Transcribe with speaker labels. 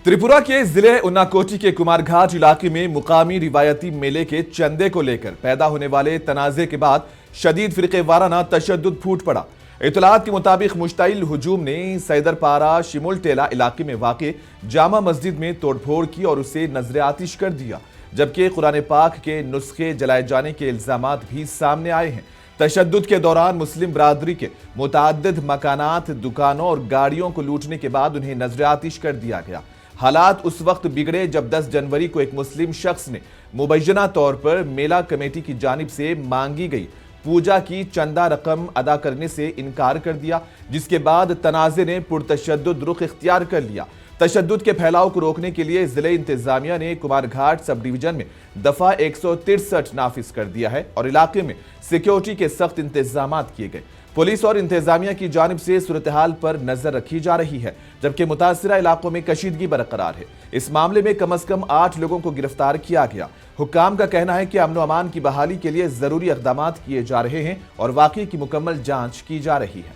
Speaker 1: त्रिपुरा के जिले उन्नाकोटी के कुमारघाट इलाके में मुकामी रिवायती मेले के चंदे को लेकर पैदा होने वाले तनाजे के बाद शदीद फिरके वाराना तशद्दुद फूट पड़ा। इत्तलात के मुताबिक मुश्ताइल हुजूम ने सैदरपारा शिमुलटेला इलाके में वाक़े जामा मस्जिद में तोड़फोड़ की और उसे नजर आतिश कर दिया, जबकि कुरान पाक के नुस्खे जलाए जाने के इल्जामात भी सामने आए हैं। तशद्दुद के दौरान मुस्लिम बरादरी के मुतअद्दिद मकानात, दुकानों और गाड़ियों को लूटने के बाद उन्हें नजर आतिश कर दिया गया। हालात उस वक्त बिगड़े जब 10 जनवरी को एक मुस्लिम शख्स ने मुबैना तौर पर मेला कमेटी की जानिब से मांगी गई पूजा की चंदा रकम अदा करने से इनकार कर दिया, जिसके बाद तनाज़े ने पुरतशद्दुद रुख इख्तियार कर लिया। तशद्दुद के फैलाव को रोकने के लिए जिले इंतजामिया ने कुमारघाट सब डिवीजन में दफा 163 नाफिज कर दिया है और इलाके में सिक्योरिटी के सख्त इंतजाम किए गए। पुलिस और इंतजामिया की जानिब से सूरत हाल पर नजर रखी जा रही है, जबकि मुतासिरा इलाकों में कशीदगी बरकरार है। इस मामले में कम अज कम 8 लोगों को गिरफ्तार किया गया। हुक्काम का कहना है कि अमन व अमान की बहाली के लिए जरूरी इक़दामात किए जा रहे हैं और वाक़ये की मुकम्मल जांच की जा रही है।